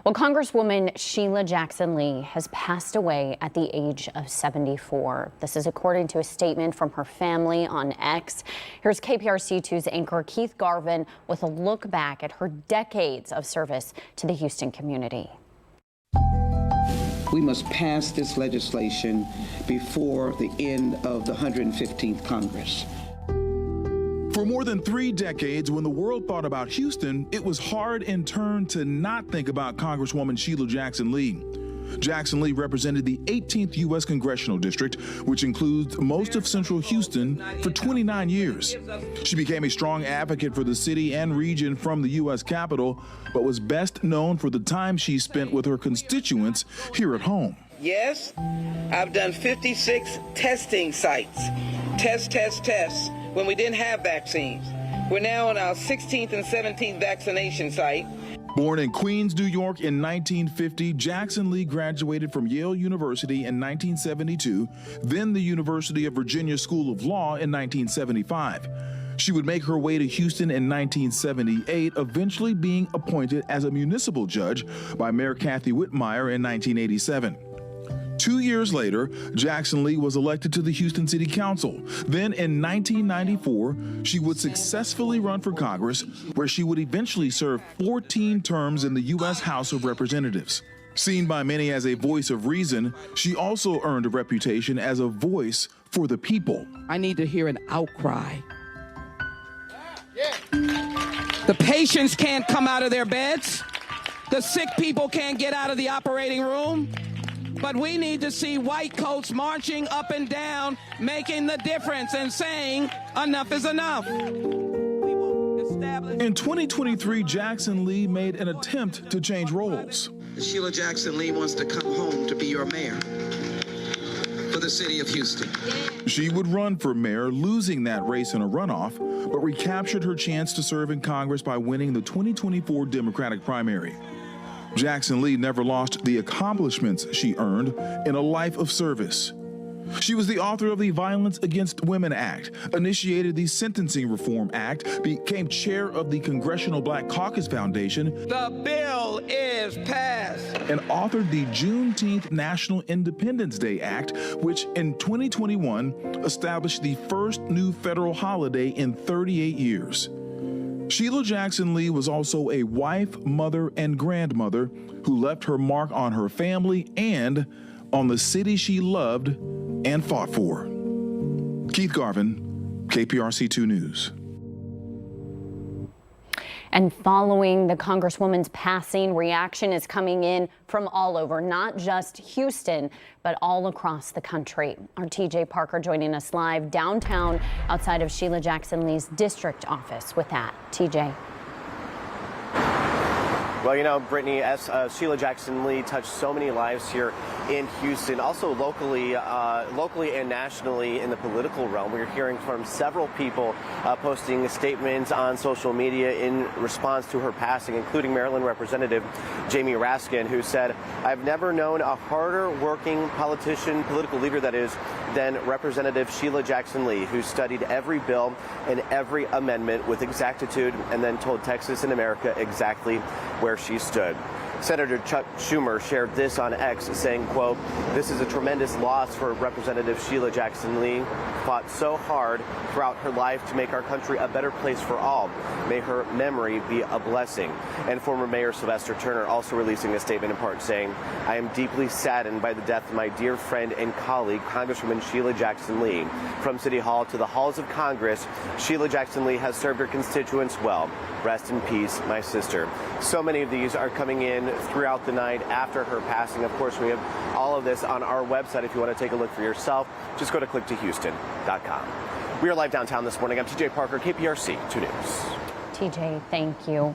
Well, Congresswoman Sheila Jackson Lee has passed away at the age of 74. This is according to a statement from her family on X. Here's KPRC2's anchor Keith Garvin with a look back at her decades of service to the Houston community. We must pass this legislation before the end of the 115th Congress. For more than 3 decades, when the world thought about Houston, it was hard in turn to not think about Congresswoman Sheila Jackson Lee. Jackson Lee represented the 18th U.S. Congressional District, which includes most of central Houston, for 29 years. She became a strong advocate for the city and region from the U.S. Capitol, but was best known for the time she spent with her constituents here at home. Yes, I've done 56 testing sites. Tests, when we didn't have vaccines. We're now on our 16th and 17th vaccination site. Born in Queens, New York in 1950, Jackson Lee graduated from Yale University in 1972, then the University of Virginia School of Law in 1975. She would make her way to Houston in 1978, eventually being appointed as a municipal judge by Mayor Kathy Whitmire in 1987. 2 years later, Jackson Lee was elected to the Houston City Council. Then in 1994, she would successfully run for Congress, where she would eventually serve 14 terms in the U.S. House of Representatives. Seen by many as a voice of reason, she also earned a reputation as a voice for the people. I need to hear an outcry. The patients can't come out of their beds. The sick people can't get out of the operating room. But we need to see white coats marching up and down, making the difference and saying enough is enough. In 2023, Jackson Lee made an attempt to change roles. Sheila Jackson Lee wants to come home to be your mayor for the city of Houston. She would run for mayor, losing that race in a runoff, but recaptured her chance to serve in Congress by winning the 2024 Democratic primary. Jackson Lee never lost the accomplishments she earned in a life of service. She was the author of the Violence Against Women Act, initiated the Sentencing Reform Act, became chair of the Congressional Black Caucus Foundation. The bill is passed. And authored the Juneteenth National Independence Day Act, which in 2021 established the first new federal holiday in 38 years. Sheila Jackson Lee was also a wife, mother, and grandmother who left her mark on her family and on the city she loved and fought for. Keith Garvin, KPRC2 News. And following the Congresswoman's passing, reaction is coming in from all over, not just Houston, but all across the country. Our TJ Parker joining us live downtown outside of Sheila Jackson Lee's district office with that. TJ. Well, you know, Brittany, as Sheila Jackson Lee touched so many lives here in Houston, also locally and nationally in the political realm. We're hearing from several people posting statements on social media in response to her passing, including Maryland Representative Jamie Raskin, who said, "I've never known a harder working political leader that is, than Representative Sheila Jackson Lee, who studied every bill and every amendment with exactitude and then told Texas and America exactly where she stood." Senator Chuck Schumer shared this on X, saying, quote, "This is a tremendous loss for Representative Sheila Jackson Lee, fought so hard throughout her life to make our country a better place for all. May her memory be a blessing." And former Mayor Sylvester Turner also releasing a statement in part saying, "I am deeply saddened by the death of my dear friend and colleague, Congresswoman Sheila Jackson Lee. From City Hall to the halls of Congress, Sheila Jackson Lee has served her constituents well. Rest in peace, my sister." So many of these are coming in throughout the night after her passing. Of course, we have all of this on our website. If you want to take a look for yourself, just go to clicktohouston.com. We are live downtown this morning. I'm TJ Parker, KPRC 2 News. TJ, thank you.